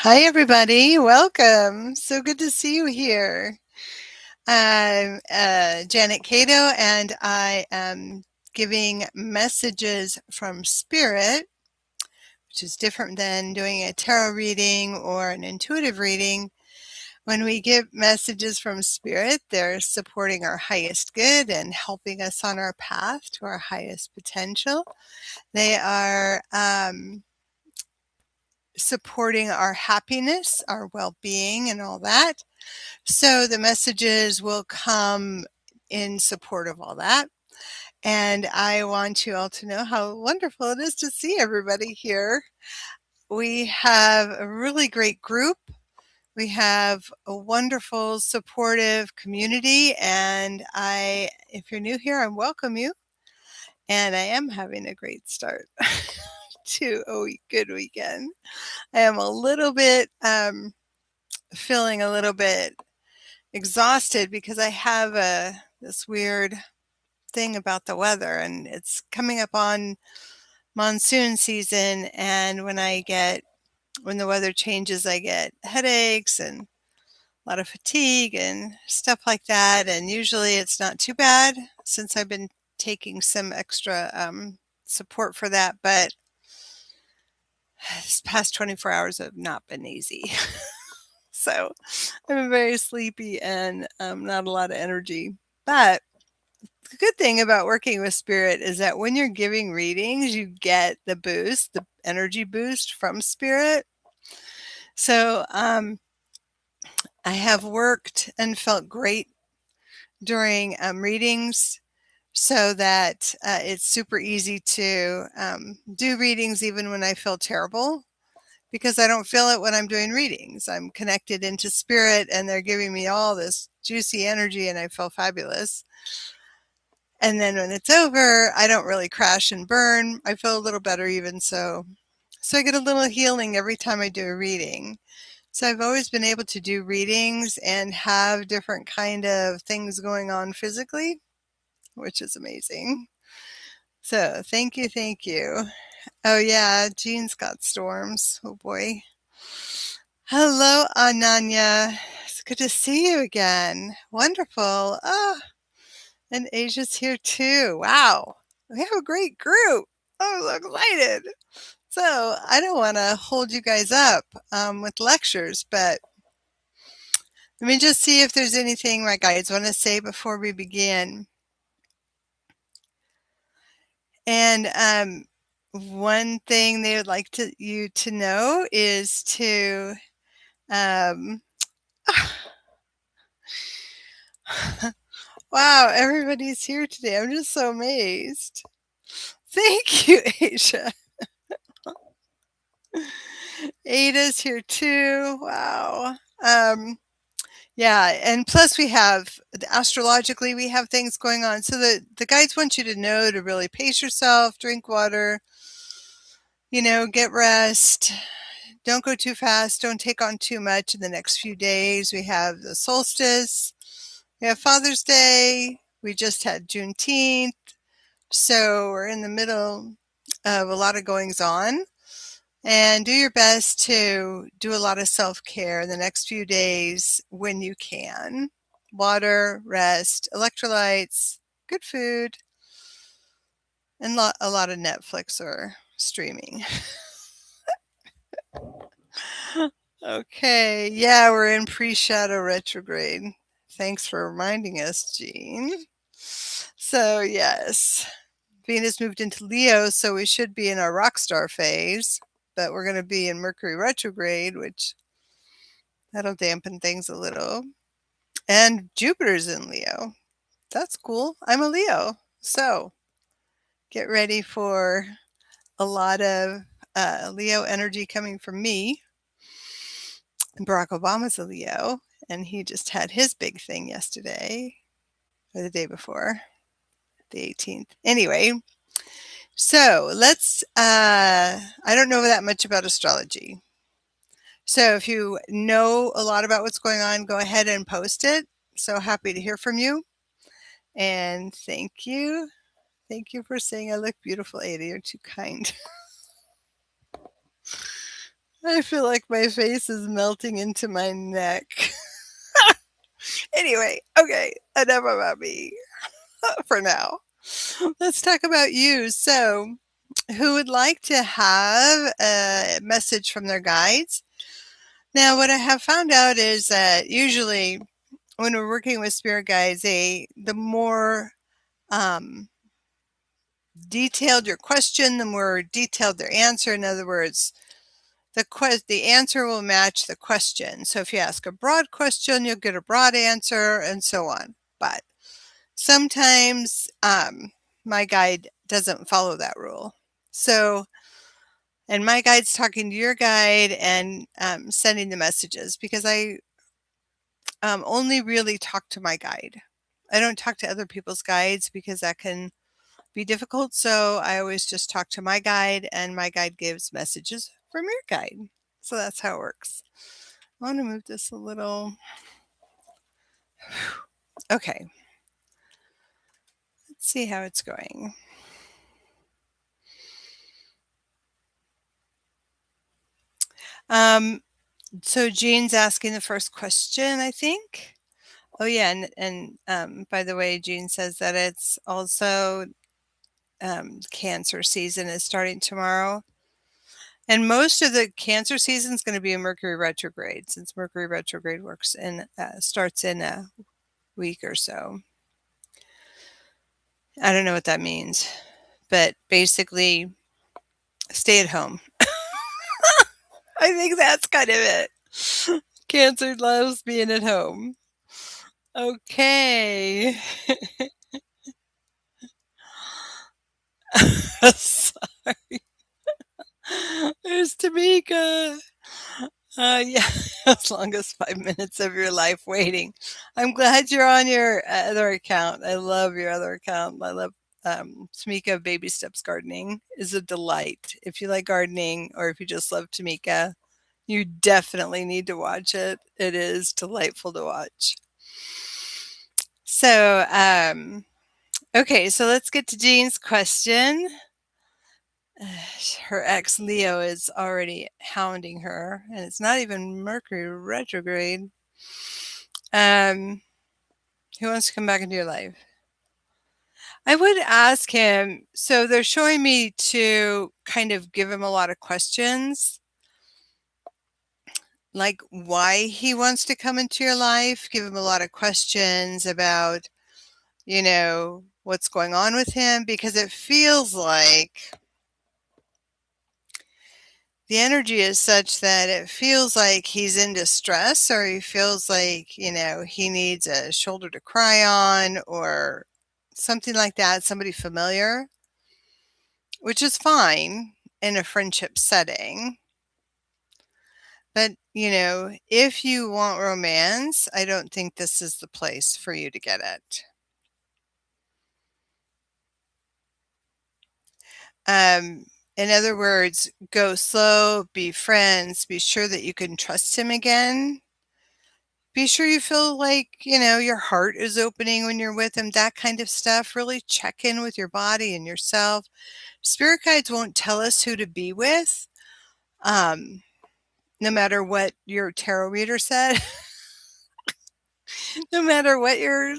Hi, everybody. Welcome. So good to see you here. I'm Janet Kadow, and I am giving messages from Spirit, which is different than doing a tarot reading or an intuitive reading. When we give messages from Spirit, they're supporting our highest good and helping us on our path to our highest potential. They are supporting our happiness, our well being, and all that. So the messages will come in support of all that. And I want you all to know how wonderful it is to see everybody here. We have a really great group. We have a wonderful, supportive community. And if you're new here, I welcome you. And I am having a great start to a good weekend. I am a little bit feeling a little bit exhausted because I have this weird thing about the weather, and it's coming up on monsoon season. And when the weather changes, I get headaches and a lot of fatigue and stuff like that. And usually it's not too bad since I've been taking some extra support for that. But this past 24 hours have not been easy. So I'm very sleepy and not a lot of energy. But the good thing about working with Spirit is that when you're giving readings, you get the boost, the energy boost from Spirit. So I have worked and felt great during readings, so that it's super easy to do readings even when I feel terrible, because I don't feel it when I'm doing readings. I'm connected into Spirit and they're giving me all this juicy energy and I feel fabulous. And then when it's over, I don't really crash and burn. I feel a little better even so. So I get a little healing every time I do a reading. So I've always been able to do readings and have different kind of things going on physically, which is amazing. So thank you, thank you. Oh yeah, Jean's got storms. Oh boy. Hello, Ananya. It's good to see you again. Wonderful. Oh, and Asia's here too. Wow. We have a great group. I'm so excited. So I don't want to hold you guys up with lectures, but let me just see if there's anything my guides want to say before we begin. And one thing they would like you to know is to um, wow, everybody's here today. I'm just so amazed. Thank you, Asia. Ada's here too. Wow. Yeah, and plus we have astrologically we have things going on. So the guides want you to know to really pace yourself, drink water, get rest. Don't go too fast. Don't take on too much in the next few days. We have the solstice. We have Father's Day. We just had Juneteenth. So we're in the middle of a lot of goings on. And do your best to do a lot of self-care in the next few days when you can. Water, rest, electrolytes, good food, and a lot of Netflix or streaming. Okay, yeah, we're in pre-shadow retrograde. Thanks for reminding us, Jean. So, yes, Venus moved into Leo, so we should be in our rock star phase, but we're going to be in Mercury retrograde, which that'll dampen things a little. And Jupiter's in Leo. That's cool. I'm a Leo. So get ready for a lot of Leo energy coming from me. Barack Obama's a Leo, and he just had his big thing yesterday or the day before, the 18th. Anyway, so I don't know that much about astrology. So if you know a lot about what's going on, go ahead and post it. So happy to hear from you. And thank you. Thank you for saying I look beautiful, Ada. You're too kind. I feel like my face is melting into my neck. Anyway, okay, enough about me for now. Let's talk about you. So, who would like to have a message from their guides? Now, what I have found out is that usually when we're working with spirit guides, the more um, detailed your question, the more detailed their answer. In other words, the answer will match the question. So if you ask a broad question, you'll get a broad answer, and so on. But sometimes my guide doesn't follow that rule. So, and my guide's talking to your guide and sending the messages because I only really talk to my guide. I don't talk to other people's guides because that can be difficult. So I always just talk to my guide, and my guide gives messages from your guide. So that's how it works. I want to move this a little. Okay. Let's see how it's going. So Jean's asking the first question, I think. Oh yeah, and by the way, Jean says that it's also Cancer season is starting tomorrow. And most of the Cancer season is going to be in Mercury retrograde, since Mercury retrograde starts in a week or so. I don't know what that means, but basically, stay at home. I think that's kind of it. Cancer loves being at home. Okay. Sorry. There's Tamika. Yeah, as long as 5 minutes of your life waiting. I'm glad you're on your other account. I love your other account. I love Tamika Baby Steps Gardening is a delight. If you like gardening or if you just love Tamika, you definitely need to watch it. It is delightful to watch. So, okay, so let's get to Jean's question. Her ex Leo is already hounding her, and it's not even Mercury retrograde. Who wants to come back into your life? I would ask him. So they're showing me to kind of give him a lot of questions, like why he wants to come into your life. Give him a lot of questions about, what's going on with him, because it feels like the energy is such that it feels like he's in distress, or he feels like, he needs a shoulder to cry on or something like that, somebody familiar, which is fine in a friendship setting. But, if you want romance, I don't think this is the place for you to get it. In other words, go slow, be friends, be sure that you can trust him again. Be sure you feel like, your heart is opening when you're with him, that kind of stuff. Really check in with your body and yourself. Spirit guides won't tell us who to be with, no matter what your tarot reader said, no matter what your,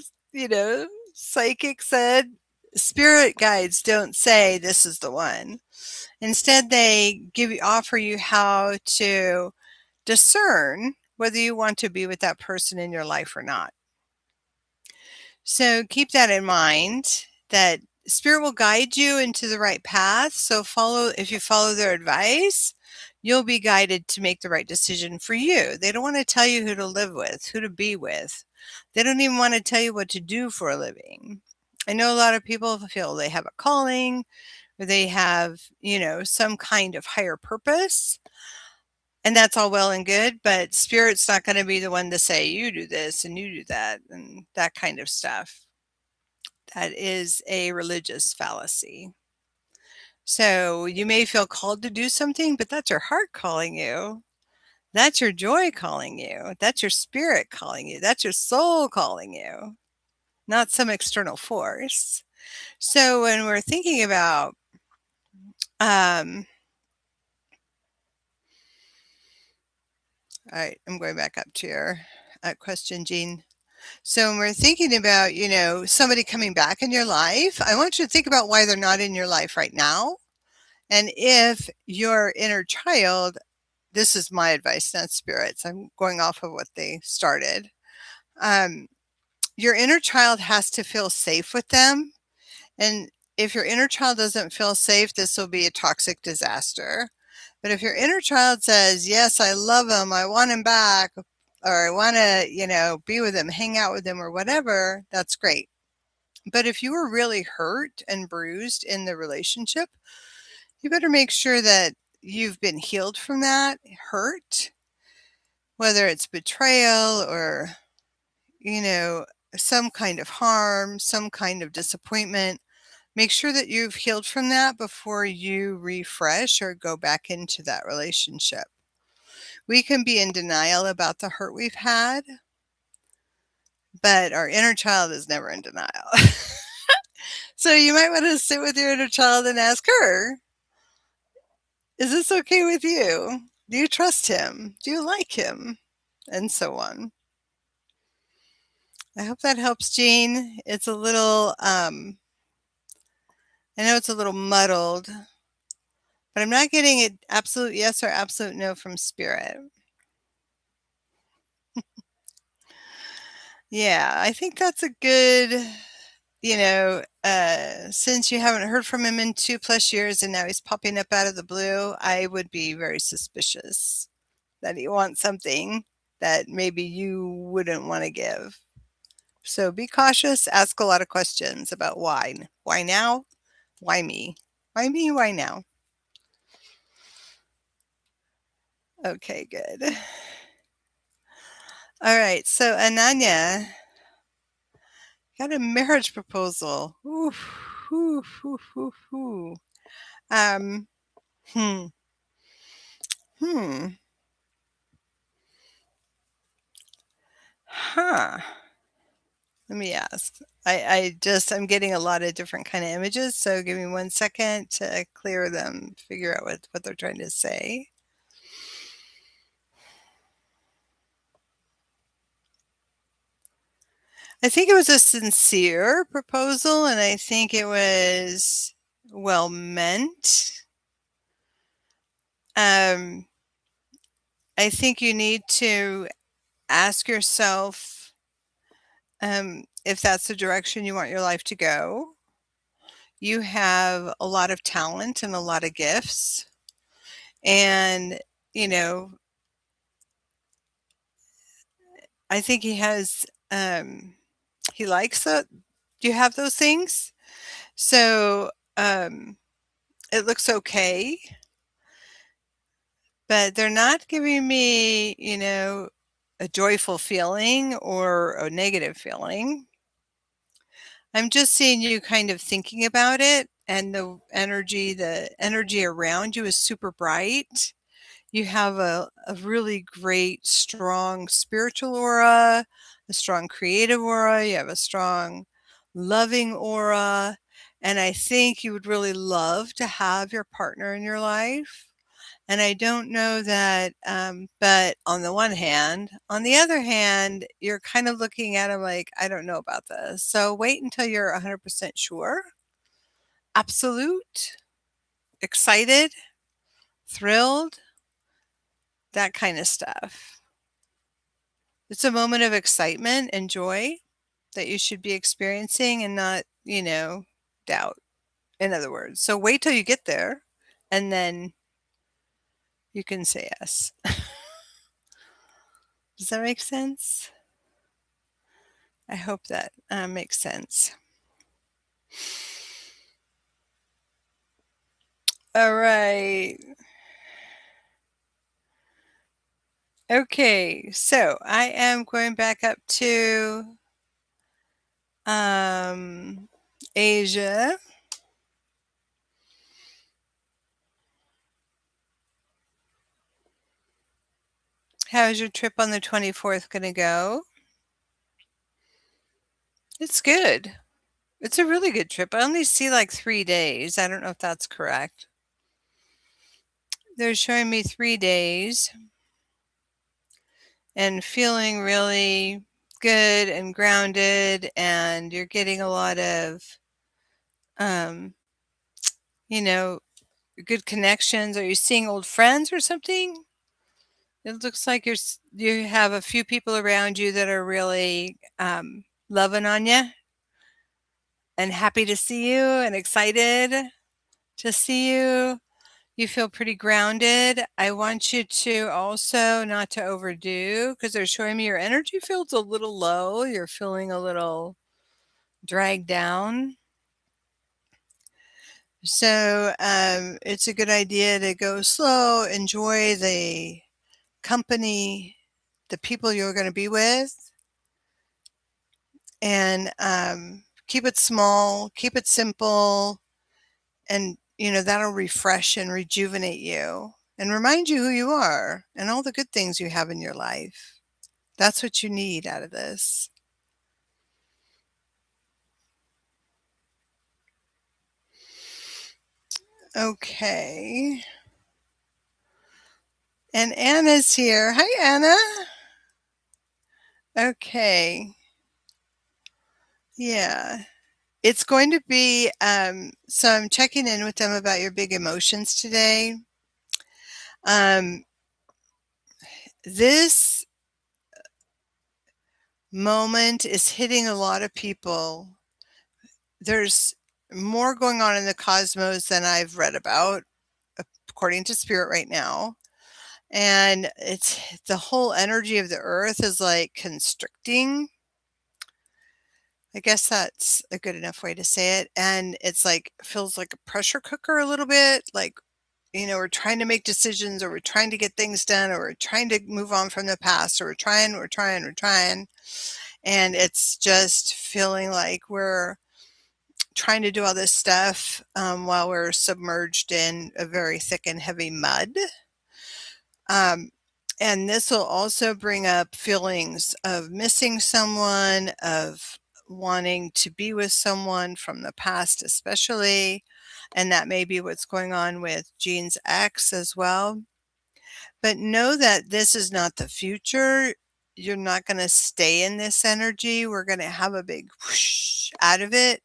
psychic said. Spirit guides don't say this is the one. Instead, they offer you how to discern whether you want to be with that person in your life or not. So keep that in mind, that spirit will guide you into the right path. So if you follow their advice, you'll be guided to make the right decision for you. They don't want to tell you who to live with, who to be with. They don't even want to tell you what to do for a living. I know a lot of people feel they have a calling, or they have, some kind of higher purpose. And that's all well and good, but spirit's not going to be the one to say, you do this and you do that and that kind of stuff. That is a religious fallacy. So you may feel called to do something, but that's your heart calling you. That's your joy calling you. That's your spirit calling you. That's your soul calling you, not some external force. So when we're thinking about All right, I'm going back up to your question, Jean. So when we're thinking about, somebody coming back in your life, I want you to think about why they're not in your life right now. And if your inner child, this is my advice, not spirits, I'm going off of what they started. Um, your inner child has to feel safe with them. And if your inner child doesn't feel safe, this will be a toxic disaster. But if your inner child says, yes, I love him, I want him back, or I want to, be with him, hang out with him, or whatever, that's great. But if you were really hurt and bruised in the relationship, you better make sure that you've been healed from that hurt, whether it's betrayal or, some kind of harm, some kind of disappointment. Make sure that you've healed from that before you refresh or go back into that relationship. We can be in denial about the hurt we've had, but our inner child is never in denial. So you might want to sit with your inner child and ask her, is this okay with you? Do you trust him? Do you like him? And so on. I hope that helps, Jean. It's a little, I know it's a little muddled, but I'm not getting an absolute yes or absolute no from spirit. Yeah, I think that's a good, since you haven't heard from him in 2+ years and now he's popping up out of the blue, I would be very suspicious that he wants something that maybe you wouldn't want to give. So be cautious, ask a lot of questions about why. Why now? Why me? Why me? Why now? Okay, good. All right, so Ananya got a marriage proposal. Ooh, ooh, ooh, ooh, ooh. Um, hmm, hmm, huh. Let me ask. I'm getting a lot of different kind of images, so give me 1 second to clear them, figure out what they're trying to say. I think it was a sincere proposal, and I think it was well meant. I think you need to ask yourself if that's the direction you want your life to go. You have a lot of talent and a lot of gifts. And, I think he has, he likes it. Do you have those things? So it looks okay, but they're not giving me, a joyful feeling or a negative feeling. I'm just seeing you kind of thinking about it, and the energy around you is super bright. You have a really great, strong spiritual aura, a strong creative aura. You have a strong, loving aura. And I think you would really love to have your partner in your life. And I don't know that, but on the one hand, on the other hand, you're kind of looking at him like, I don't know about this. So wait until you're 100% sure, absolute, excited, thrilled, that kind of stuff. It's a moment of excitement and joy that you should be experiencing and not, doubt, in other words. So wait till you get there and then you can say yes. Does that make sense? I hope that makes sense. All right. Okay, so I am going back up to Asia. How's your trip on the 24th going to go? It's good. It's a really good trip. I only see like 3 days. I don't know if that's correct. They're showing me 3 days. and feeling really good and grounded, and you're getting a lot of, um, you know, good connections. Are you seeing old friends or something? It looks like you have a few people around you that are really loving on you and happy to see you and excited to see you. You feel pretty grounded. I want you to also not to overdo because they're showing me your energy feels a little low. You're feeling a little dragged down. So it's a good idea to go slow, enjoy the company, the people you're going to be with, and keep it small, keep it simple, and that'll refresh and rejuvenate you and remind you who you are and all the good things you have in your life. That's what you need out of this. Okay. And Anna's here. Hi, Anna. Okay. Yeah. It's going to be, so I'm checking in with them about your big emotions today. Um, this moment is hitting a lot of people. There's more going on in the cosmos than I've read about, according to Spirit right now. And it's the whole energy of the earth is like constricting. I guess that's a good enough way to say it. And it's like, feels like a pressure cooker a little bit. Like, we're trying to make decisions, or we're trying to get things done, or we're trying to move on from the past, or we're trying. And it's just feeling like we're trying to do all this stuff while we're submerged in a very thick and heavy mud. Um, and this will also bring up feelings of missing someone, of wanting to be with someone from the past, especially. And that may be what's going on with Jean's ex as well. But know that this is not the future. You're not going to stay in this energy. We're going to have a big whoosh out of it.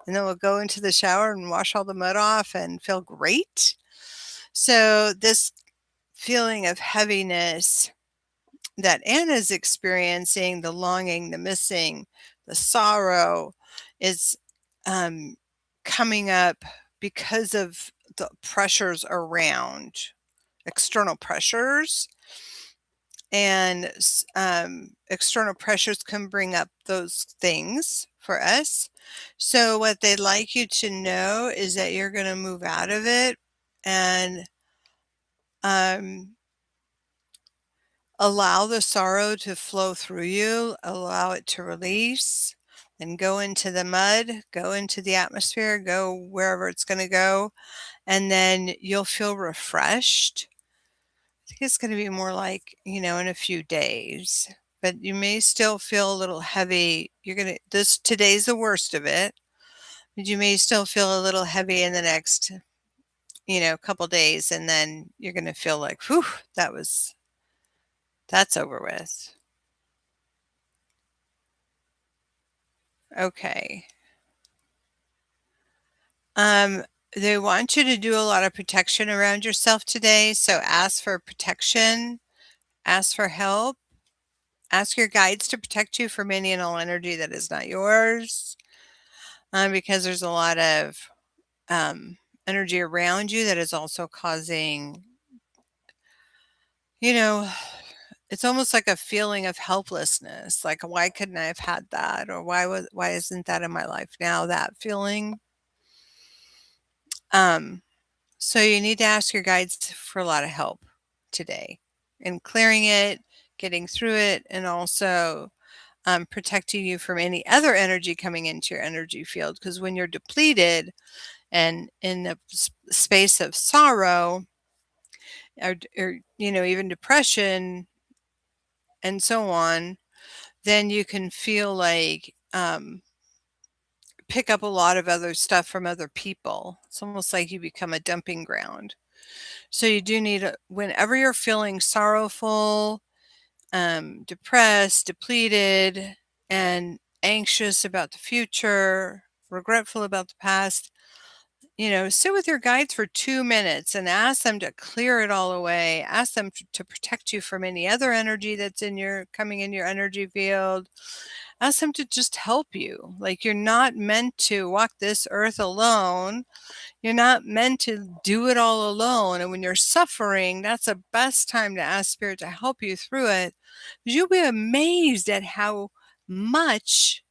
And then we'll go into the shower and wash all the mud off and feel great. So, this feeling of heaviness that Anna's experiencing, the longing, the missing, the sorrow, is coming up because of the pressures around, external pressures. And external pressures can bring up those things for us. So, what they'd like you to know is that you're going to move out of it and um, allow the sorrow to flow through you, allow it to release, and go into the mud, go into the atmosphere, go wherever it's going to go. And then you'll feel refreshed. I think it's going to be more like, in a few days, but you may still feel a little heavy. Today's the worst of it, but you may still feel a little heavy in the next, couple days. And then you're going to feel like, whew, that's over with. Okay. Um, they want you to do a lot of protection around yourself today. So ask for protection, ask for help, ask your guides to protect you from any and all energy that is not yours. Because there's a lot of energy around you that is also causing, you know, it's almost like a feeling of helplessness. Like, why couldn't I have had that? Or why isn't that in my life now? That feeling. Um, so you need to ask your guides for a lot of help today in clearing it, getting through it, and also protecting you from any other energy coming into your energy field. Because when you're depleted and in a space of sorrow, or even depression and so on, then you can feel like pick up a lot of other stuff from other people. It's almost like you become a dumping ground. So you do need, whenever you're feeling sorrowful depressed, depleted, and anxious about the future, regretful about the past, sit with your guides for 2 minutes and ask them to clear it all away. Ask them to protect you from any other energy that's coming in your energy field. Ask them to just help you. Like, you're not meant to walk this earth alone. You're not meant to do it all alone. And when you're suffering, that's the best time to ask Spirit to help you through it. Because you'll be amazed at how much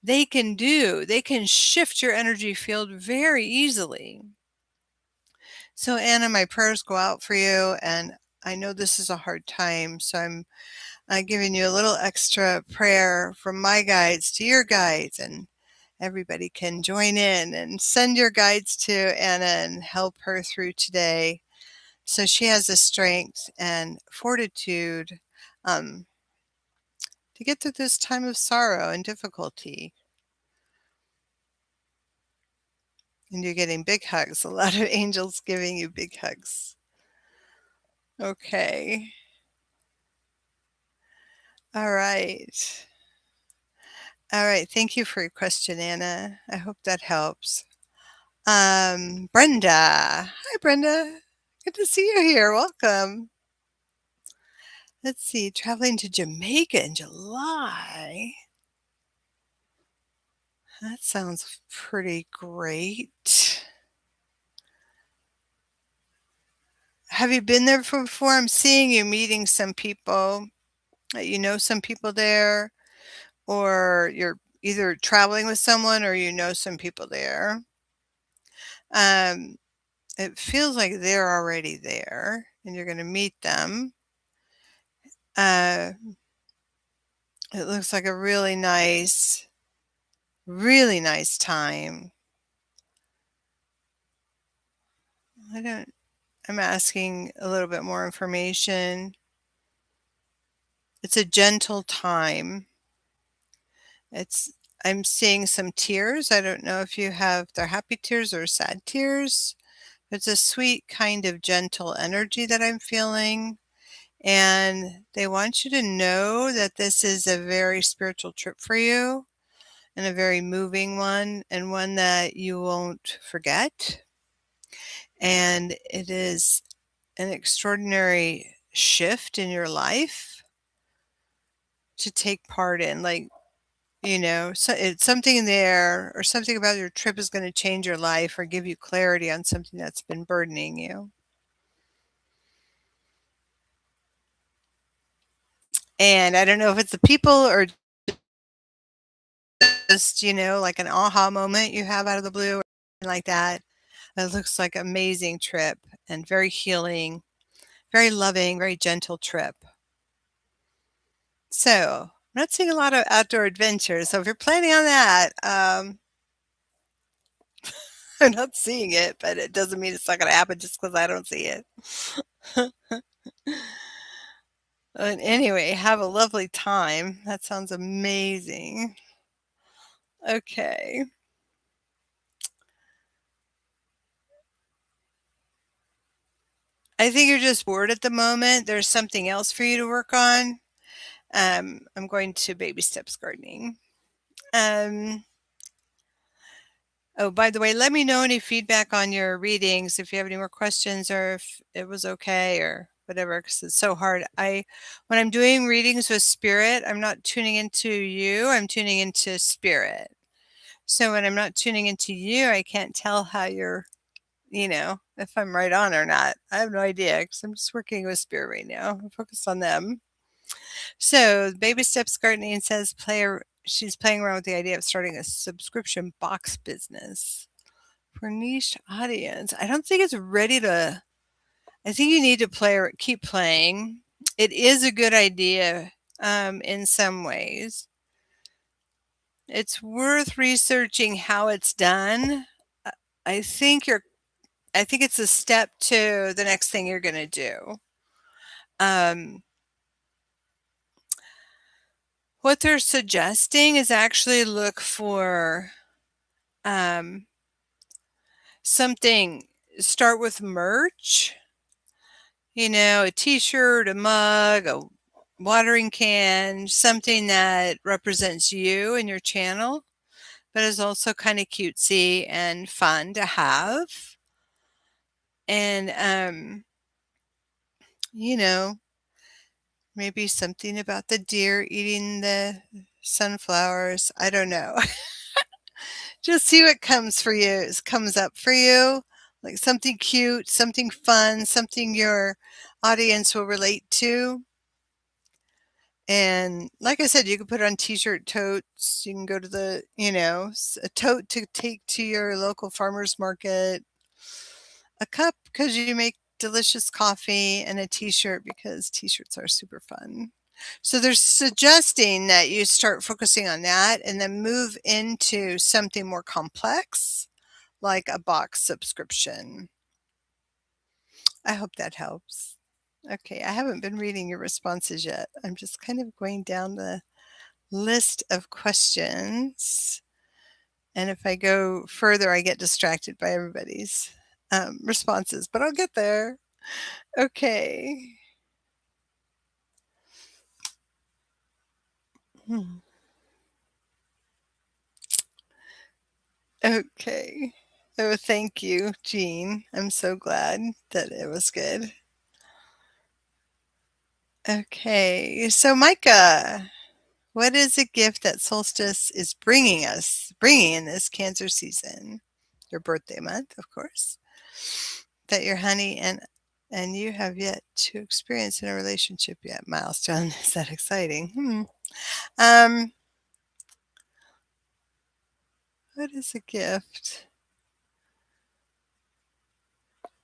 they can do. They can shift your energy field very easily. So, Anna, my prayers go out for you. And I know this is a hard time. So I'm giving you a little extra prayer from my guides to your guides. And everybody can join in and send your guides to Anna and help her through today, so she has the strength and fortitude to get through this time of sorrow and difficulty. And you're getting big hugs. A lot of angels giving you big hugs. Okay. All right. All right. Thank you for your question, Anna. I hope that helps. Brenda. Hi, Brenda. Good to see you here. Welcome. Let's see. Traveling to Jamaica in July. That sounds pretty great. Have you been there before? I'm seeing you meeting some people. You know some people there, or you're either traveling with someone or you know some people there. It feels like they're already there and you're going to meet them. It looks like a really nice time. I'm asking a little bit more information. It's a gentle time. I'm seeing some tears. I don't know if they're happy tears or sad tears. It's a sweet kind of gentle energy that I'm feeling. And they want you to know that this is a very spiritual trip for you, and a very moving one, and one that you won't forget. And it is an extraordinary shift in your life to take part in. So it's something there, or something about your trip is going to change your life or give you clarity on something that's been burdening you. And I don't know if it's the people or just, like an aha moment you have out of the blue or something like that. It looks like an amazing trip and very healing, very loving, very gentle trip. So I'm not seeing a lot of outdoor adventures. So if you're planning on that, I'm not seeing it, but it doesn't mean it's not going to happen just because I don't see it. And anyway, have a lovely time. That sounds amazing. Okay. I think you're just bored at the moment. There's something else for you to work on. I'm going to baby steps gardening. Oh, by the way, let me know any feedback on your readings, if you have any more questions or if it was okay or whatever, because it's so hard. When I'm doing readings with spirit, I'm not tuning into you, I'm tuning into spirit. So when I'm not tuning into you, I can't tell how you're, if I'm right on or not. I have no idea because I'm just working with spirit right now. I'm focused on them. So Baby Steps Gardening says she's playing around with the idea of starting a subscription box business for niche audience. I don't think it's ready to. I think you need to keep playing. It is a good idea in some ways. It's worth researching how it's done. I think it's a step to the next thing you're going to do. What they're suggesting is actually look for something. Start with merch. A t-shirt, a mug, a watering can, something that represents you and your channel, but is also kind of cutesy and fun to have. And, you know, maybe something about the deer eating the sunflowers. I don't know. Just see what comes up for you. Like something cute, something fun, something your audience will relate to. And like I said, you can put it on t-shirt totes. You can go to a tote to take to your local farmer's market, a cup because you make delicious coffee, and a t-shirt because t-shirts are super fun. So they're suggesting that you start focusing on that and then move into something more complex, like a box subscription. I hope that helps. Okay, I haven't been reading your responses yet. I'm just kind of going down the list of questions. And if I go further, I get distracted by everybody's responses, but I'll get there. Okay. Hmm. Okay. Oh, thank you, Jean. I'm so glad that it was good. Okay. So, Micah, what is a gift that solstice is bringing in this Cancer season? Your birthday month, of course, that your honey and you have yet to experience in a relationship yet. Milestone. Is that exciting? Um, what is a gift?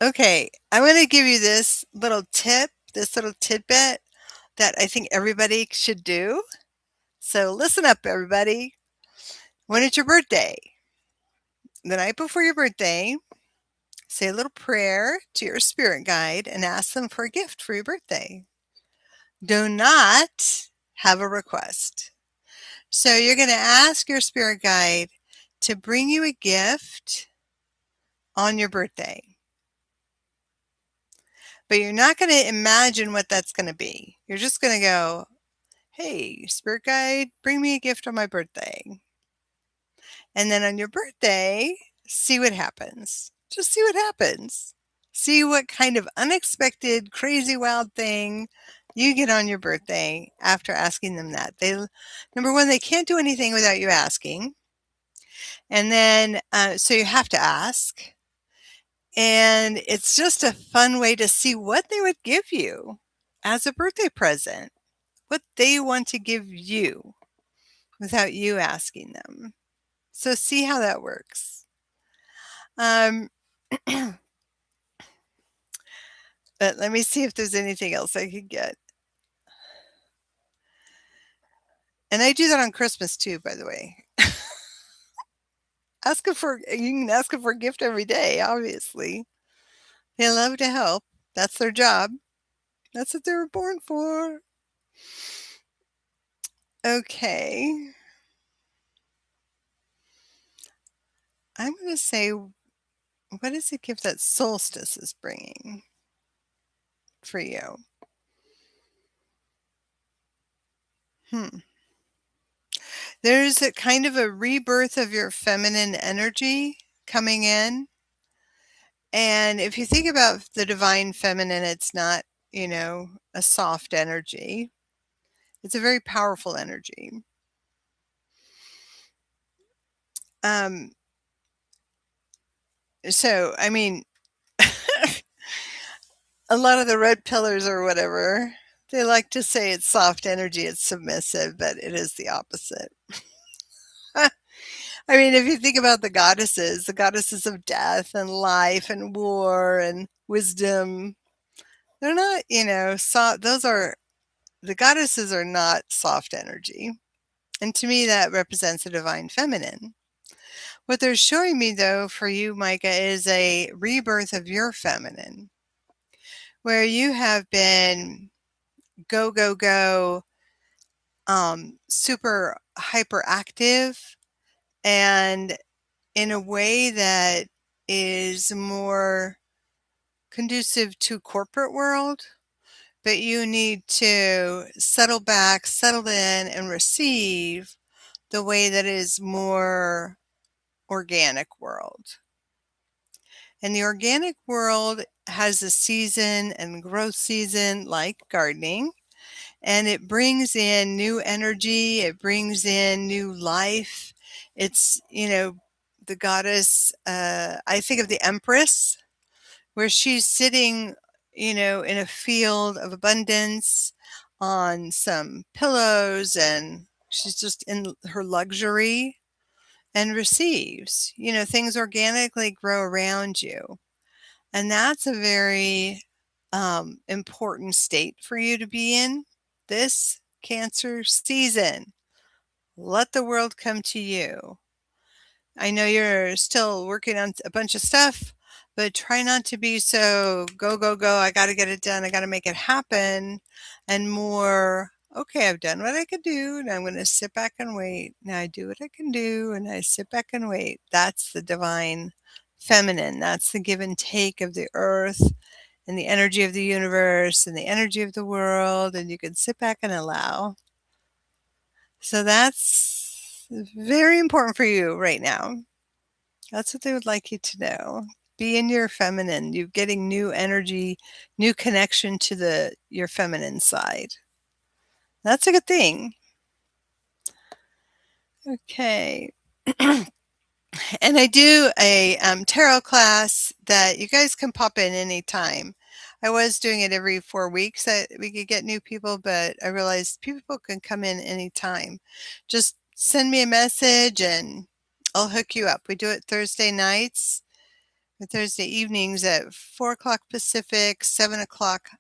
Okay, I'm going to give you this little tidbit that I think everybody should do. So listen up, everybody. When it's your birthday, the night before your birthday, say a little prayer to your spirit guide and ask them for a gift for your birthday. Do not have a request. So you're going to ask your spirit guide to bring you a gift on your birthday. But you're not going to imagine what that's going to be. You're just going to go, hey, spirit guide, bring me a gift on my birthday. And then on your birthday, see what happens. Just see what happens. See what kind of unexpected, crazy, wild thing you get on your birthday after asking them that. Number one, they can't do anything without you asking. And then, so you have to ask. And it's just a fun way to see what they would give you as a birthday present, what they want to give you without you asking them. So see how that works. But let me see if there's anything else I could get. And I do that on Christmas too, by the way. You can ask them for a gift every day, obviously. They love to help. That's their job. That's what they were born for. Okay. I'm going to say, what is a gift that solstice is bringing for you? There's a kind of a rebirth of your feminine energy coming in. And if you think about the divine feminine, it's not, a soft energy. It's a very powerful energy. Um, so, I mean, a lot of the red pillars or whatever, they like to say it's soft energy, it's submissive, but it is the opposite. I mean, if you think about the goddesses of death and life and war and wisdom, they're not, the goddesses are not soft energy. And to me, that represents the divine feminine. What they're showing me, though, for you, Micah, is a rebirth of your feminine, where you have been go, go, go, super hyperactive, and in a way that is more conducive to corporate world, but you need to settle back, settle in, and receive the way that is more organic world. And the organic world has a season and growth season like gardening, and it brings in new energy, it brings in new life. It's, the goddess, I think of the Empress, where she's sitting, in a field of abundance on some pillows, and she's just in her luxury and receives. Things organically grow around you. And that's a very important state for you to be in this Cancer season. Let the world come to you. I know you're still working on a bunch of stuff, but try not to be so go, go, go. I got to get it done. I got to make it happen. And more, okay, I've done what I could do. And I'm going to sit back and wait. Now I do what I can do and I sit back and wait. That's the divine feminine. That's the give and take of the earth and the energy of the universe and the energy of the world. And you can sit back and allow. So that's very important for you right now. That's what they would like you to know. Be in your feminine. You're getting new energy, new connection to your feminine side. That's a good thing. Okay. And I do a tarot class that you guys can pop in anytime. I was doing it every 4 weeks that we could get new people, but I realized people can come in anytime. Just send me a message and I'll hook you up. We do it Thursday nights, or Thursday evenings at 4 o'clock Pacific, 7 o'clock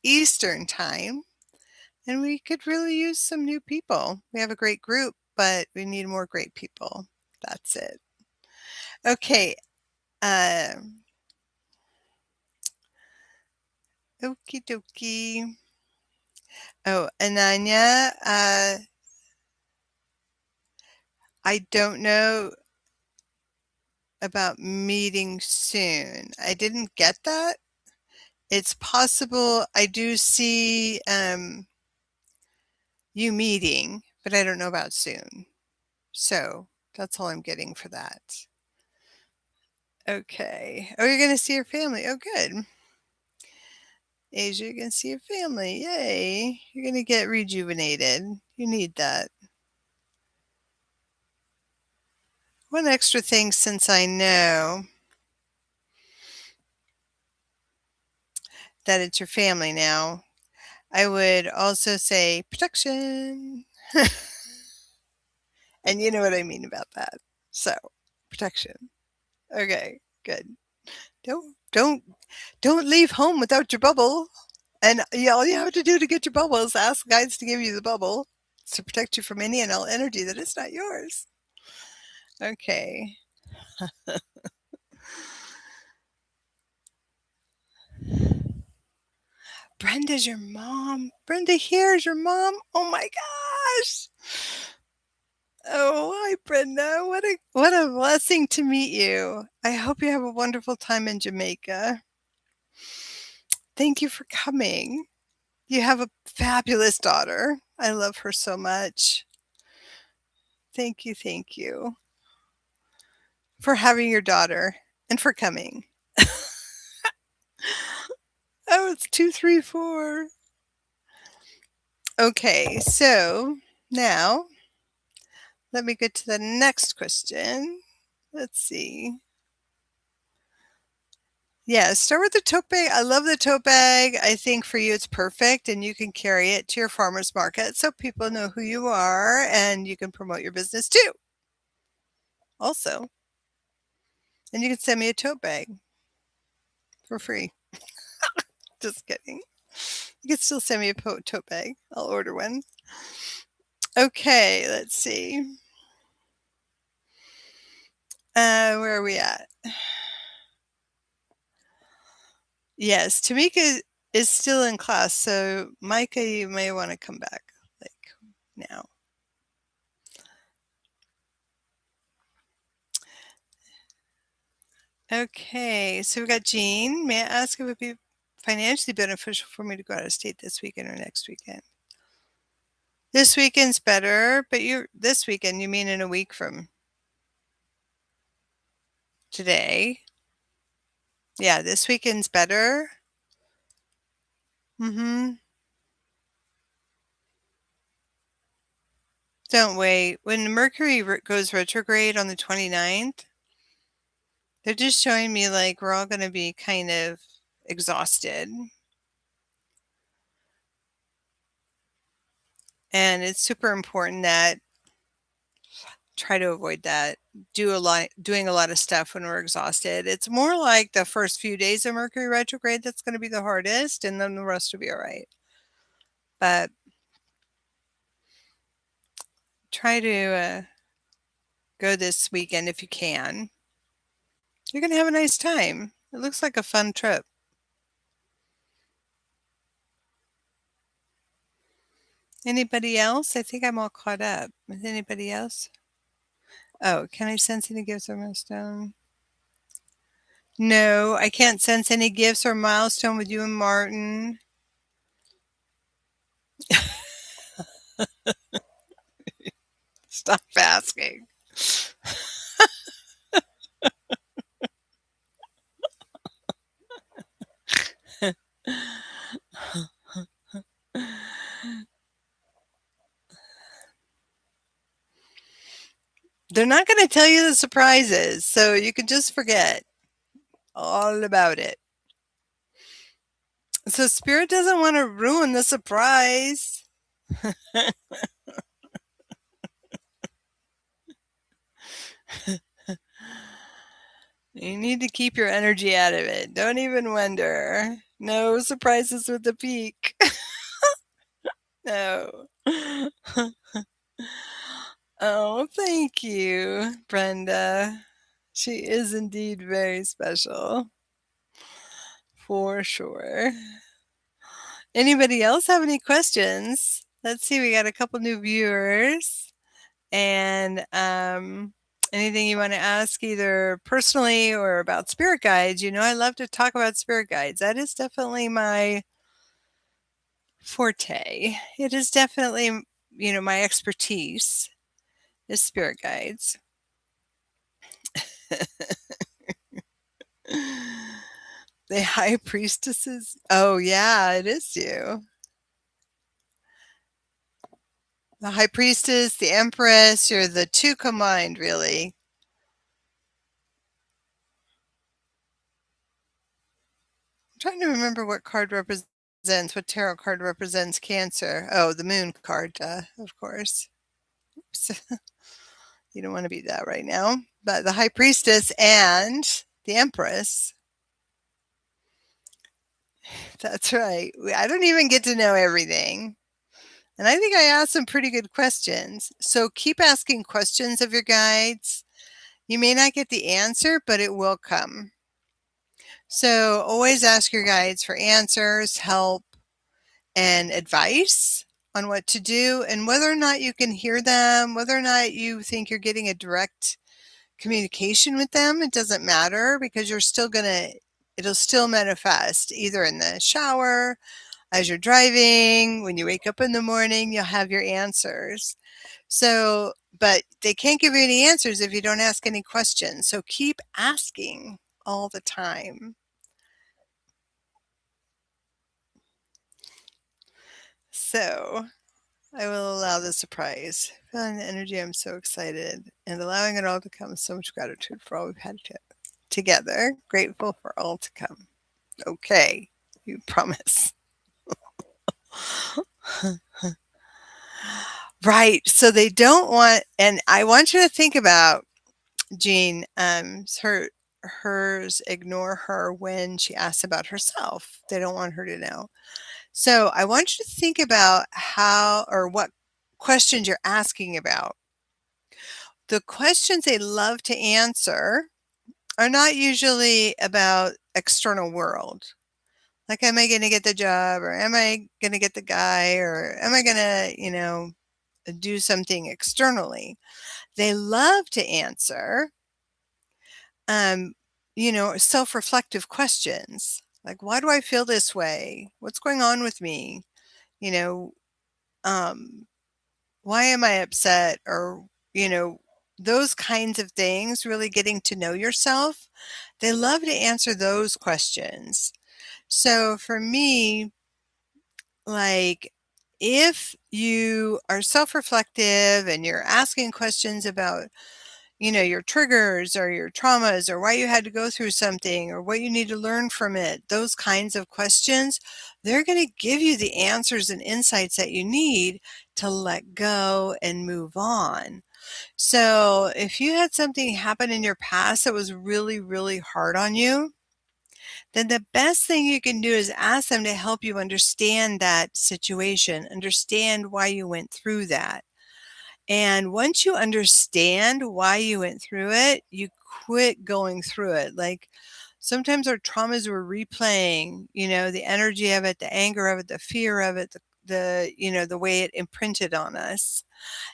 Eastern time. And we could really use some new people. We have a great group, but we need more great people. That's it. Okay. Uh, Okie dokie. Oh, Ananya, I don't know about meeting soon. I didn't get that. It's possible I do see you meeting, but I don't know about soon. So that's all I'm getting for that. Okay. Oh, you're going to see your family. Oh, good. Asia, you're going to see your family. Yay. You're going to get rejuvenated. You need that. One extra thing, since I know that it's your family now, I would also say protection. And you know what I mean about that. So, protection. Okay, good. Don't leave home without your bubble. And all you have to do to get your bubble is ask guides to give you the bubble to protect you from any and all energy that is not yours. Okay. Brenda's your mom. Brenda here is your mom. Oh my gosh. Oh, hi Brenda. What a blessing to meet you. I hope you have a wonderful time in Jamaica. Thank you for coming. You have a fabulous daughter. I love her so much. Thank you for having your daughter and for coming. Oh, it's 234. Okay, so now let me get to the next question. Let's see. Yeah, start with the tote bag. I love the tote bag. I think for you it's perfect, and you can carry it to your farmer's market so people know who you are and you can promote your business too. Also, and you can send me a tote bag for free. Just kidding. You can still send me a tote bag. I'll order one. Okay, let's see. Where are we at? Yes, Tamika is still in class, so Micah, you may want to come back like now. Okay, so we got Jean. May I ask if it would be financially beneficial for me to go out of state this weekend or next weekend? This weekend's better, but this weekend, you mean in a week from today? Yeah, this weekend's better. Mm-hmm. Don't wait. When Mercury goes retrograde on the 29th, they're just showing me like we're all going to be kind of exhausted. And it's super important that try to avoid that. Doing a lot of stuff when we're exhausted. It's more like the first few days of Mercury retrograde that's going to be the hardest, and then the rest will be all right. But try to go this weekend if you can. You're going to have a nice time. It looks like a fun trip. Anybody else? I think I'm all caught up. Is anybody else? Oh, can I sense any gifts or milestone? No, I can't sense any gifts or milestone with you and Martin. Stop asking. They're not going to tell you the surprises, so you can just forget all about it. So Spirit doesn't want to ruin the surprise. You need to keep your energy out of it. Don't even wonder. No surprises with the peak. No. Oh, thank you, Brenda. She is indeed very special. For sure. Anybody else have any questions? Let's see, we got a couple new viewers. And anything you want to ask, either personally or about spirit guides? You know, I love to talk about spirit guides. That is definitely my forte. It is definitely, my expertise is spirit guides. The high priestesses. Oh, yeah, it is you. The high priestess, the empress, you're the two combined, really. I'm trying to remember what card what tarot card represents Cancer. Oh, the moon card, of course. Oops. You don't want to be that right now. But the high priestess and the empress. That's right. I don't even get to know everything. And I think I asked some pretty good questions. So keep asking questions of your guides. You may not get the answer, but it will come. So always ask your guides for answers, help, and advice on what to do, and whether or not you can hear them, whether or not you think you're getting a direct communication with them. It doesn't matter, because it'll still manifest either in the shower, as you're driving, when you wake up in the morning, you'll have your answers. So, but they can't give you any answers if you don't ask any questions. So keep asking all the time. So I will allow the surprise. Feeling the energy, I'm so excited, and allowing it all to come. So much gratitude for all we've had together. Grateful for all to come. Okay, you promise. Right. So they don't want, and I want you to think about Jean. Hers ignore her when she asks about herself. They don't want her to know. So I want you to think about how or what questions you're asking about. The questions they love to answer are not usually about external world. Like, am I going to get the job, or am I going to get the guy, or am I going to, do something externally? They love to answer, self-reflective questions. Like, why do I feel this way? What's going on with me? You know, um, why am I upset? Or, you know, those kinds of things, really getting to know yourself. They love to answer those questions. So for me, like, if you are self-reflective and you're asking questions about, your triggers or your traumas or why you had to go through something or what you need to learn from it, those kinds of questions, they're going to give you the answers and insights that you need to let go and move on. So if you had something happen in your past that was really, really hard on you, then the best thing you can do is ask them to help you understand that situation, understand why you went through that. And once you understand why you went through it, you quit going through it. Like, sometimes our traumas we're replaying, the energy of it, the anger of it, the fear of it, the way it imprinted on us.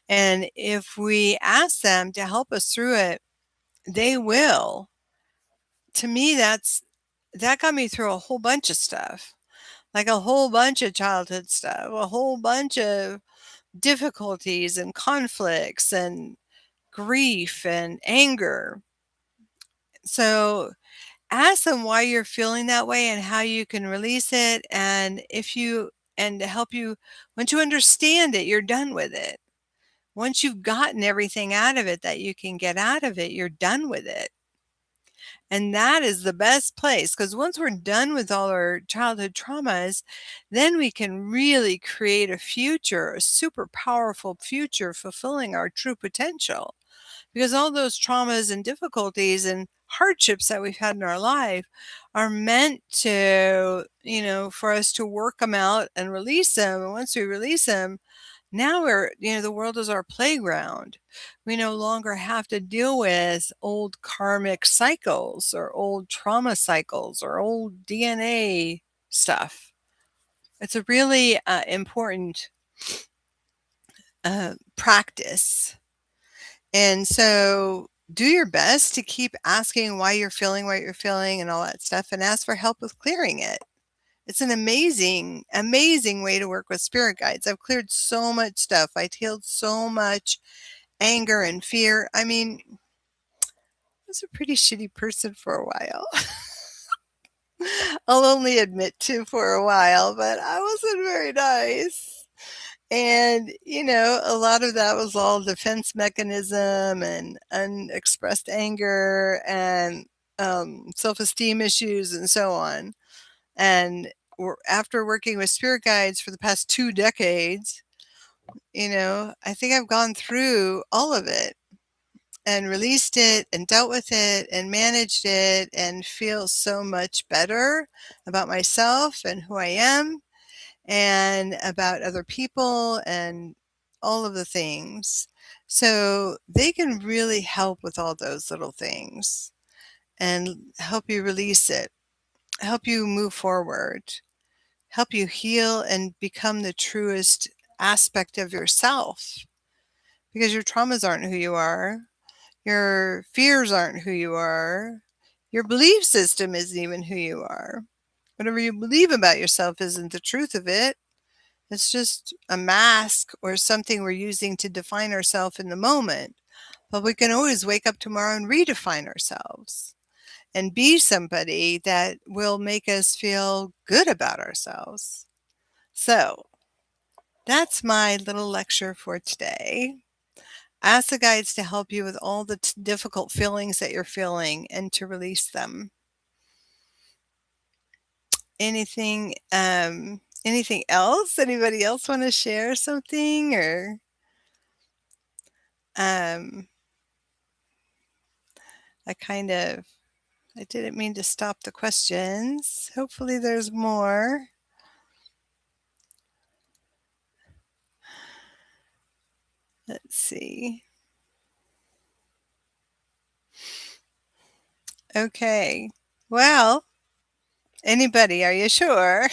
And if we ask them to help us through it, they will. To me, that got me through a whole bunch of stuff, like a whole bunch of childhood stuff, a whole bunch of difficulties and conflicts and grief and anger. So ask them why you're feeling that way and how you can release it. And to help you, once you understand it, you're done with it. Once you've gotten everything out of it that you can get out of it, you're done with it. And that is the best place, because once we're done with all our childhood traumas, then we can really create a future, a super powerful future, fulfilling our true potential. Because all those traumas and difficulties and hardships that we've had in our life are meant to, for us to work them out and release them. And once we release them, now the world is our playground. We no longer have to deal with old karmic cycles or old trauma cycles or old DNA stuff. It's a really important practice. And so do your best to keep asking why you're feeling what you're feeling and all that stuff, and ask for help with clearing it. It's an amazing, amazing way to work with spirit guides. I've cleared so much stuff. I healed so much anger and fear. I mean, I was a pretty shitty person for a while. I'll only admit to for a while, but I wasn't very nice. And, a lot of that was all defense mechanism and unexpressed anger and self-esteem issues and so on. And after working with spirit guides for the past 2 decades, I think I've gone through all of it and released it and dealt with it and managed it and feel so much better about myself and who I am and about other people and all of the things. So they can really help with all those little things and help you release it, help you move forward, help you heal and become the truest aspect of yourself, because your traumas aren't who you are. Your fears aren't who you are. Your belief system isn't even who you are. Whatever you believe about yourself isn't the truth of it. It's just a mask or something we're using to define ourselves in the moment. But we can always wake up tomorrow and redefine ourselves and be somebody that will make us feel good about ourselves. So that's my little lecture for today. Ask the guides to help you with all the difficult feelings that you're feeling and to release them. Anything else? Anybody else want to share something? Or I didn't mean to stop the questions. Hopefully there's more. Let's see. Okay. Well, anybody, are you sure?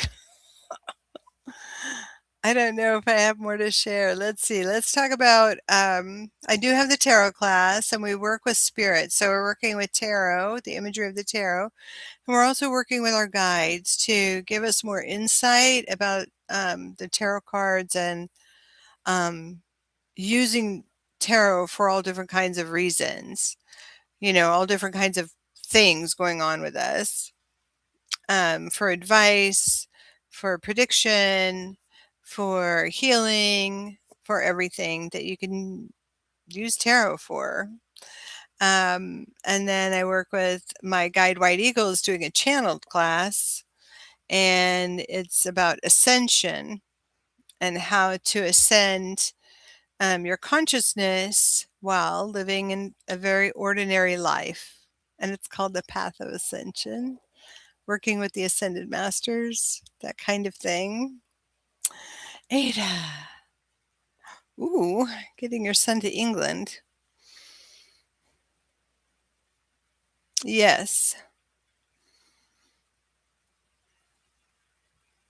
I don't know if I have more to share. Let's see. Let's talk about, I do have the tarot class and we work with spirits. So we're working with tarot, the imagery of the tarot, and we're also working with our guides to give us more insight about the tarot cards and um, using tarot for all different kinds of reasons, all different kinds of things going on with us, for advice, for prediction, for healing, for everything that you can use tarot for. And then I work with my guide White Eagles doing a channeled class, and it's about ascension and how to ascend your consciousness while living in a very ordinary life. And it's called the Path of Ascension, working with the Ascended Masters, that kind of thing. Ada. Ooh, getting your son to England. Yes.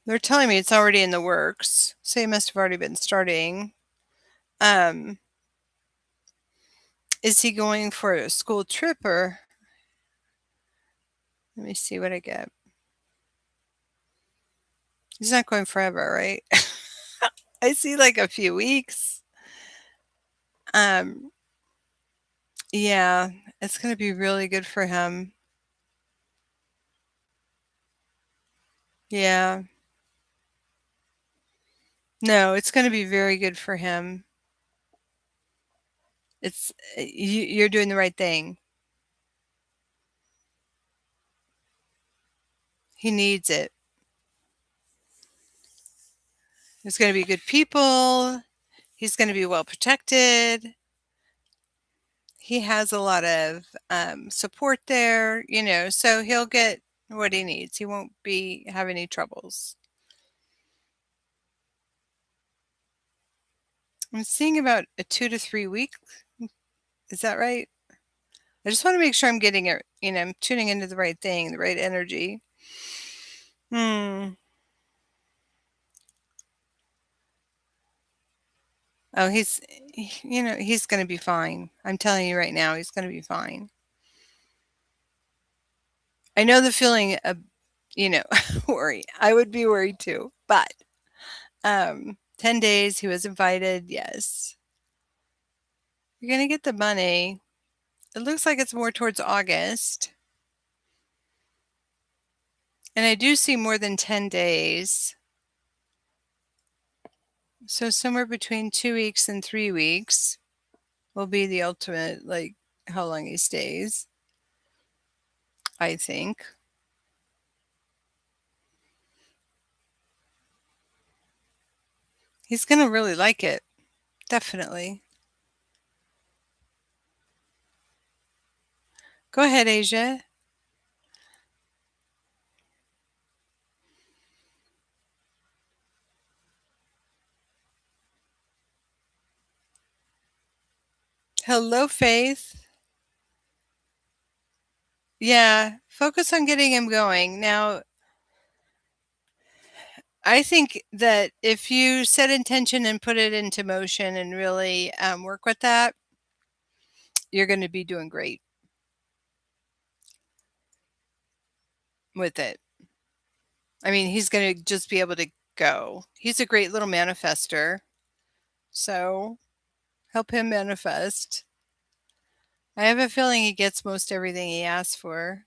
They're telling me it's already in the works, so he must have already been starting. Um, is he going for a school trip or? Let me see what I get. He's not going forever, right? I see like a few weeks. Um, yeah, it's going to be really good for him. Yeah. No, it's going to be very good for him. It's you're doing the right thing. He needs it. There's going to be good people. He's going to be well protected. He has a lot of support there, so he'll get what he needs. He won't have any troubles. I'm seeing about a 2 to 3 week. Is that right? I just want to make sure I'm getting it, I'm tuning into the right thing, the right energy. Oh, he's going to be fine. I'm telling you right now, he's going to be fine. I know the feeling of, worry. I would be worried too, but 10 days, he was invited. Yes. You're going to get the money. It looks like it's more towards August. And I do see more than 10 days. So somewhere between 2 weeks and 3 weeks will be the ultimate, like, how long he stays, I think. He's going to really like it. Definitely. Go ahead, Asia. Hello, Faith. Yeah, focus on getting him going. Now, I think that if you set intention and put it into motion and really work with that, you're going to be doing great with it. I mean, he's going to just be able to go. He's a great little manifester. So help him manifest. I have a feeling he gets most everything he asks for.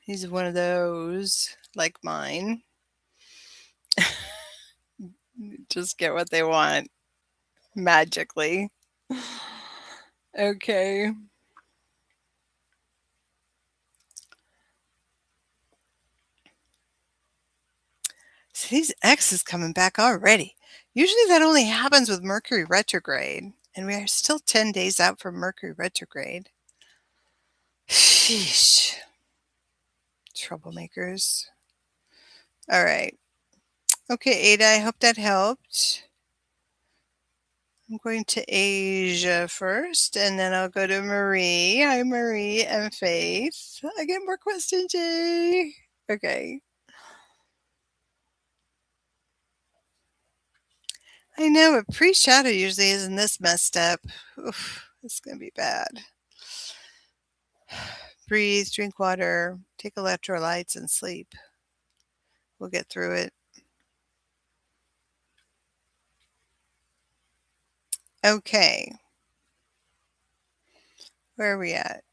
He's one of those, like mine. Just get what they want magically. Okay. So these X's coming back already. Usually that only happens with Mercury retrograde, and we are still 10 days out from Mercury retrograde. Sheesh. Troublemakers. All right. Okay, Ada, I hope that helped. I'm going to Asia first, and then I'll go to Marie. Hi, Marie and Faith. I get more questions, Jay. Okay. I know, but pre-shadow usually isn't this messed up. Oof, it's gonna be bad. Breathe, drink water, take electrolytes, and sleep. We'll get through it. Okay, where are we at?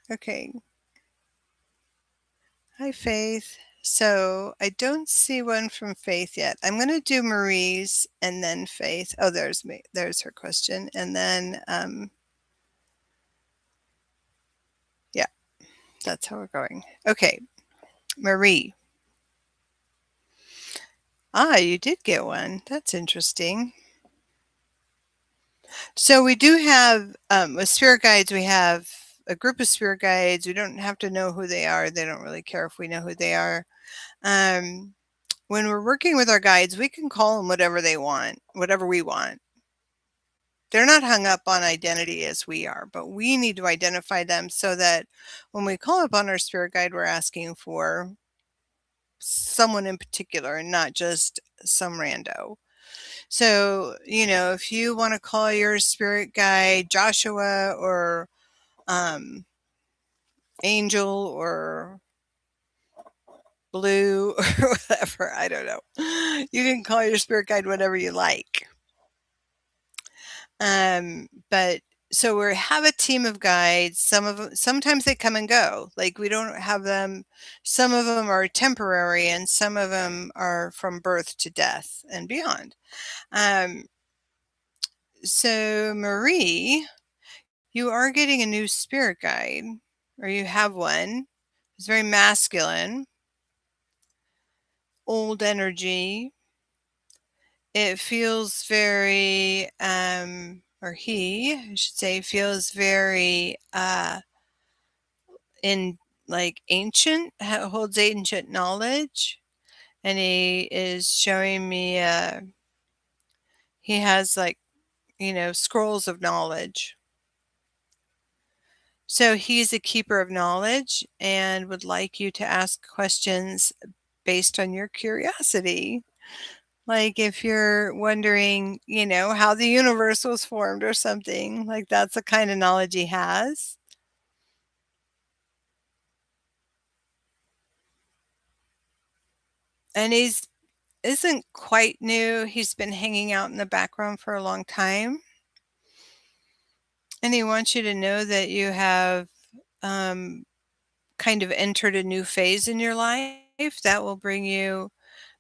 Okay. Hi, Faith. So I don't see one from Faith yet. I'm going to do Marie's and then Faith. Oh, there's me. There's her question. And then, yeah, that's how we're going. Okay, Marie. Ah, you did get one. That's interesting. So we do have, with spirit guides, we have a group of spirit guides. We don't have to know who they are. They don't really care if we know who they are. Um, when we're working with our guides, we can call them whatever they want, whatever we want. They're not hung up on identity as we are, but we need to identify them so that when we call upon our spirit guide, we're asking for someone in particular and not just some rando. So, if you want to call your spirit guide Joshua or um, Angel or Blue or whatever, I don't know. You can call your spirit guide whatever you like. But so we have a team of guides. Some of them, sometimes they come and go. Like we don't have them. Some of them are temporary, and some of them are from birth to death and beyond. Um, so Marie, you are getting a new spirit guide, or you have one. It's very masculine, old energy. It feels very, or he, I should say, feels very in like ancient, holds ancient knowledge, and he is showing me. He has like scrolls of knowledge. So he's a keeper of knowledge and would like you to ask questions based on your curiosity. Like if you're wondering, how the universe was formed or something, like that's the kind of knowledge he has. And he's isn't quite new. He's been hanging out in the background for a long time. And he wants you to know that you have um, kind of entered a new phase in your life that will bring you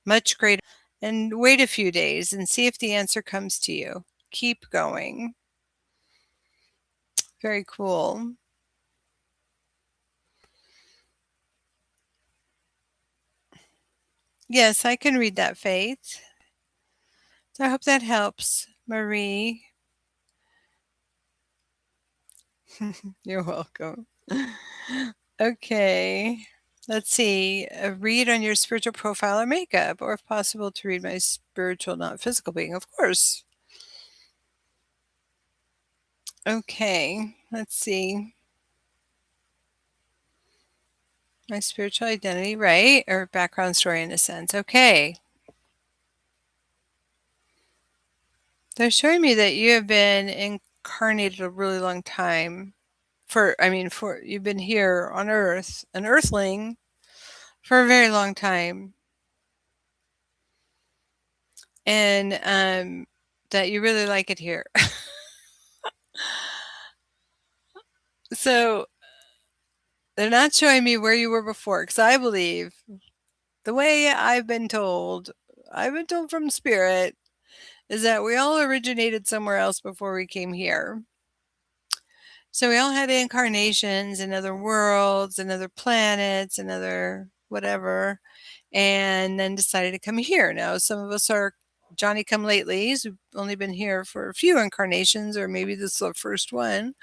much greater. And wait a few days and see if the answer comes to you. Keep going. Very cool. Yes, I can read that, Faith. So I hope that helps, Marie. You're welcome. Okay. Let's see. Read on your spiritual profile or makeup, or if possible, to read my spiritual, not physical being, of course. Okay. Let's see. My spiritual identity, right? Or background story in a sense. Okay. They're showing me that you have been incarnated a really long time. For you've been here on Earth, an Earthling, for a very long time. And that you really like it here. So they're not showing me where you were before, because I believe the way I've been told from spirit, is that we all originated somewhere else before we came here. So we all had incarnations in other worlds and other planets and other whatever, and then decided to come here. Now, some of us are Johnny come latelys who've only been here for a few incarnations, or maybe this is the first one.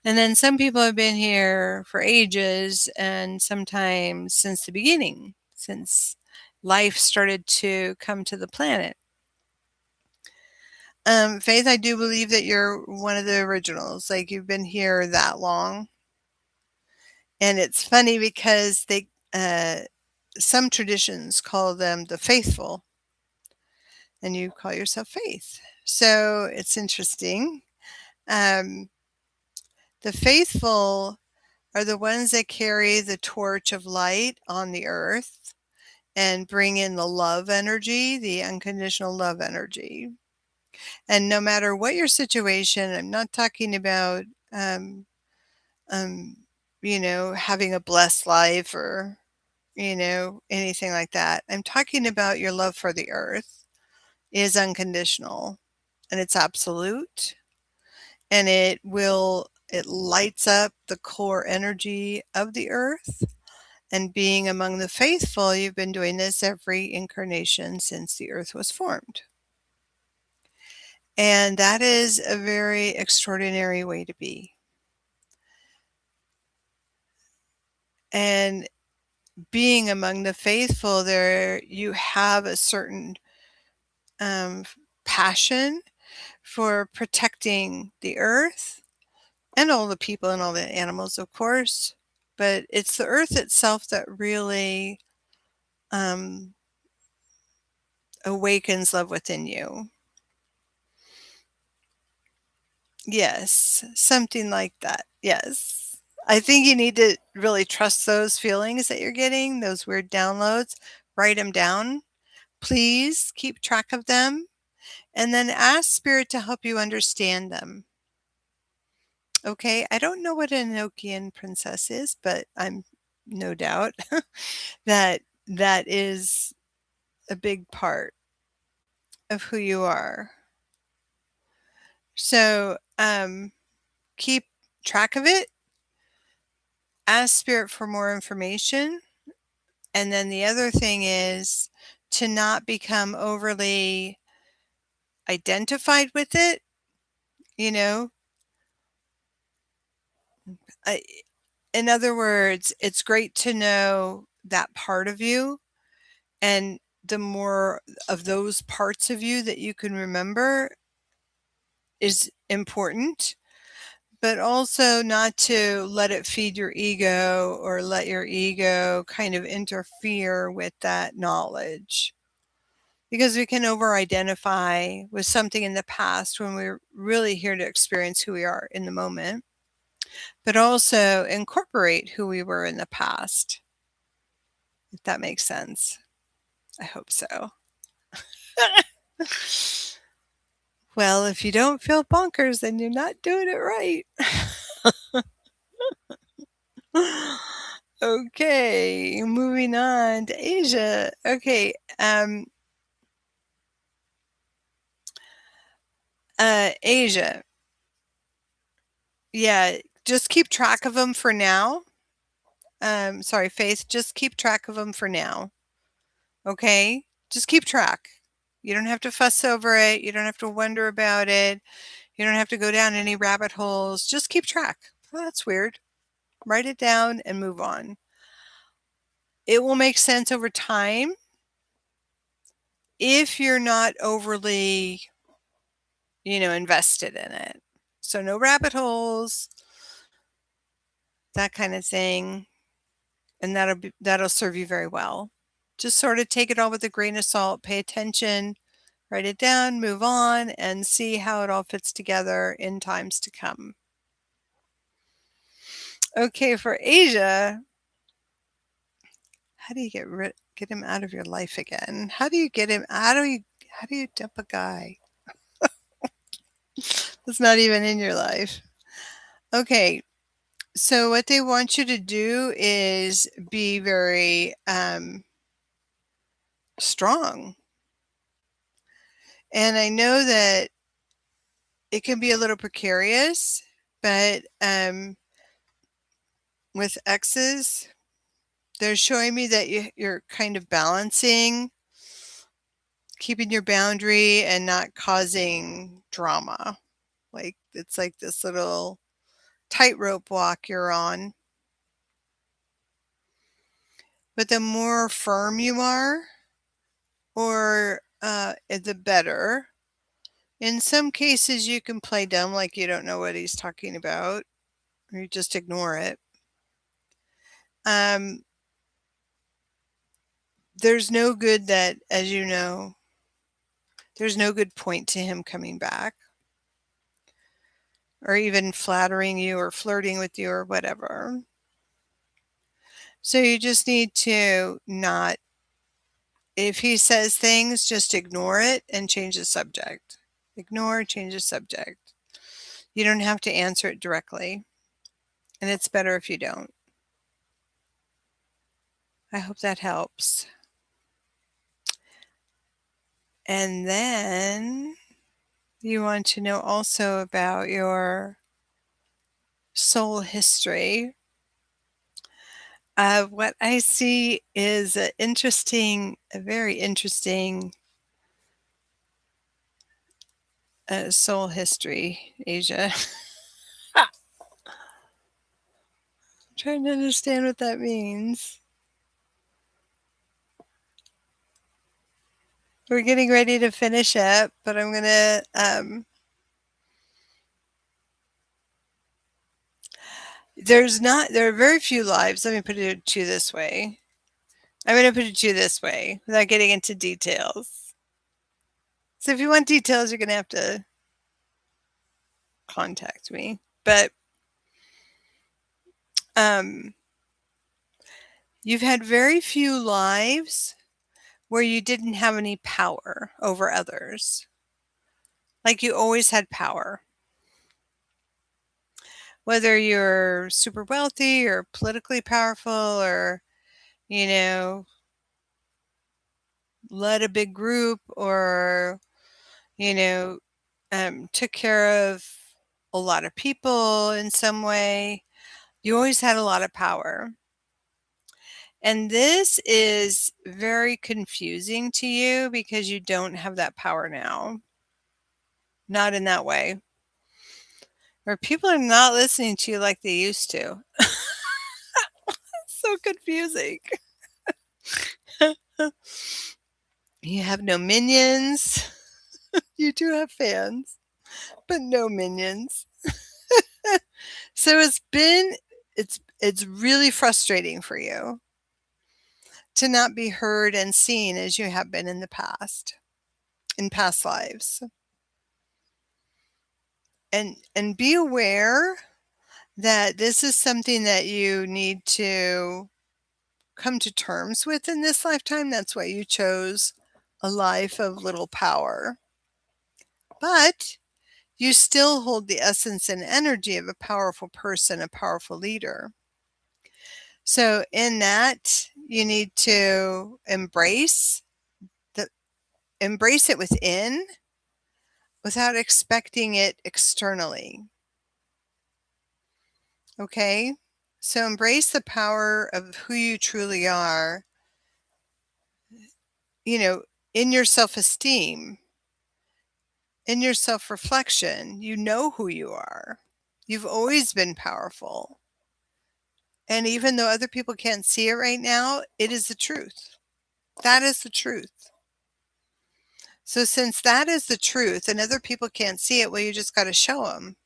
And then some people have been here for ages, and sometimes since the beginning, since life started to come to the planet. Faith, I do believe that you're one of the originals. Like you've been here that long. And it's funny because some traditions call them the faithful. and you call yourself Faith. So it's interesting. Um, the faithful are the ones that carry the torch of light on the earth and bring in the love energy, the unconditional love energy. And no matter what your situation, I'm not talking about, um, um, having a blessed life or, anything like that. I'm talking about your love for the earth is unconditional and it's absolute, and it lights up the core energy of the earth. And being among the faithful, you've been doing this every incarnation since the earth was formed. And that is a very extraordinary way to be. And being among the faithful, there you have a certain um, passion for protecting the earth and all the people and all the animals, of course. But it's the earth itself that really um, awakens love within you. Yes, something like that. Yes. I think you need to really trust those feelings that you're getting, those weird downloads. Write them down. Please keep track of them and then ask Spirit to help you understand them. Okay, I don't know what an Enochian princess is, but I'm no doubt that that is a big part of who you are. So keep track of it. Ask Spirit for more information. And then the other thing is to not become overly identified with it. You know, I, in other words, it's great to know that part of you. And the more of those parts of you that you can remember is important, but also not to let it feed your ego or let your ego kind of interfere with that knowledge. Because we can over identify with something in the past when we're really here to experience who we are in the moment, but also incorporate who we were in the past, if that makes sense. I hope so. Well, if you don't feel bonkers, then you're not doing it right. Okay, moving on to Asia. Okay, Asia. Yeah, just keep track of them for now. Sorry, Faith, just keep track of them for now. Okay? Just keep track. You don't have to fuss over it. You don't have to wonder about it. You don't have to go down any rabbit holes. Just keep track. Oh, that's weird. Write it down and move on. It will make sense over time if you're not overly, invested in it. So no rabbit holes, that kind of thing. And that'll serve you very well. Just sort of take it all with a grain of salt, pay attention, write it down, move on, and see how it all fits together in times to come. Okay, for Asia, how do you get him out of your life again? How do you get him? How do you dump a guy that's not even in your life? Okay, so what they want you to do is be very strong. And I know that it can be a little precarious, but with exes, they're showing me that you're kind of balancing, keeping your boundary and not causing drama. Like it's like this little tightrope walk you're on. But the more firm you are, or the better. In some cases, you can play dumb like you don't know what he's talking about, or you just ignore it. There's no good that, as you know, There's no good point to him coming back or even flattering you or flirting with you or whatever. So you just need to not, if he says things, just ignore it and change the subject. Ignore, change the subject. You don't have to answer it directly, and it's better if you don't. I hope that helps. And then you want to know also about your soul history. What I see is a very interesting soul history, Asia. Trying to understand what that means. We're getting ready to finish up, but I'm going to there are very few lives. Let me put it to you this way. I'm going to put it to you this way without getting into details. So if you want details, you're going to have to contact me. But you've had very few lives where you didn't have any power over others. Like you always had power. Whether you're super wealthy or politically powerful or, you know, led a big group or, you know, took care of a lot of people in some way, you always had a lot of power. And this is very confusing to you because you don't have that power now. Not in that way. Or people are not listening to you like they used to. So confusing. You have no minions. You do have fans, but no minions. So it's really frustrating for you to not be heard and seen as you have been in the past, in past lives. And be aware that this is something that you need to come to terms with in this lifetime. That's why you chose a life of little power. But you still hold the essence and energy of a powerful person, a powerful leader. So in that, you need to embrace it within without expecting it externally. Okay? So embrace the power of who you truly are, you know, in your self-esteem, in your self-reflection. You know who you are. You've always been powerful. And even though other people can't see it right now, it is the truth. That is the truth. So since that is the truth and other people can't see it, well, you just got to show them.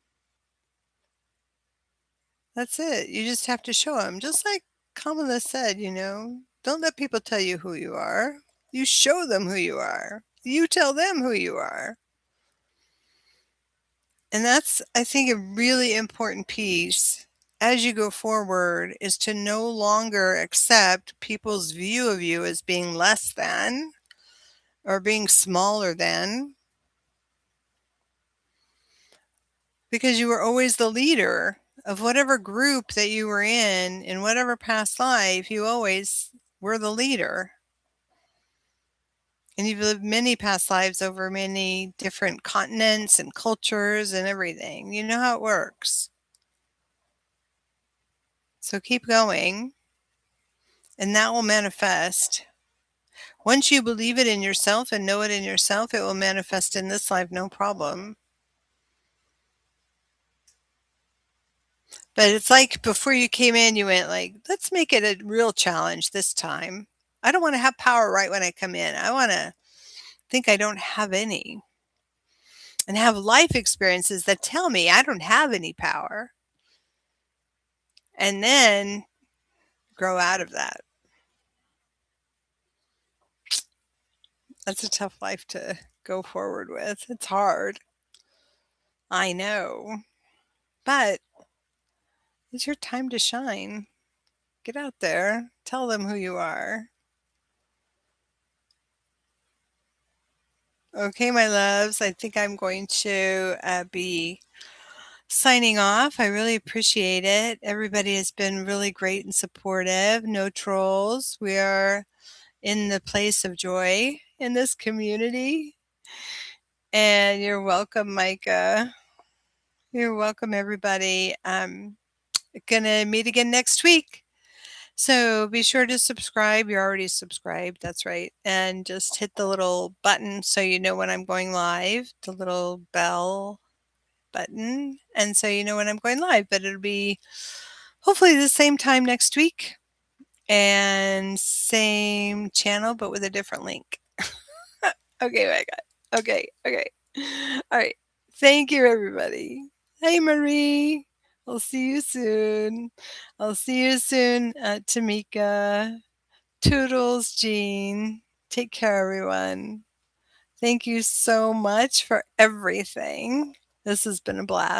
That's it. You just have to show them. Just like Kamala said, don't let people tell you who you are. You show them who you are. You tell them who you are. And that's, I think, a really important piece as you go forward is to no longer accept people's view of you as being less than or being smaller than, because you were always the leader of whatever group that you were in whatever past life. You always were the leader. And you've lived many past lives over many different continents and cultures and everything. You know how it works. So keep going, and that will manifest. Once you believe it in yourself and know it in yourself, it will manifest in this life, no problem. But it's like before you came in, you went like, let's make it a real challenge this time. I don't want to have power right when I come in. I want to think I don't have any and have life experiences that tell me I don't have any power. And then grow out of that. That's a tough life to go forward with. It's hard. I know. But it's your time to shine. Get out there. Tell them who you are. Okay, my loves, I think I'm going to be signing off. I really appreciate it. Everybody has been really great and supportive. No trolls. We are in the place of joy in this community. And you're welcome, Micah. You're welcome, everybody. Gonna meet again next week. So be sure to subscribe. You're already subscribed. That's right. And just hit the little button so you know when I'm going live, the little bell button. And so you know when I'm going live, but it'll be hopefully the same time next week and same channel, but with a different link. Okay, my God. Okay, okay. All right. Thank you, everybody. Hey, Marie. I'll see you soon. I'll see you soon, Tamika. Toodles, Jean. Take care, everyone. Thank you so much for everything. This has been a blast.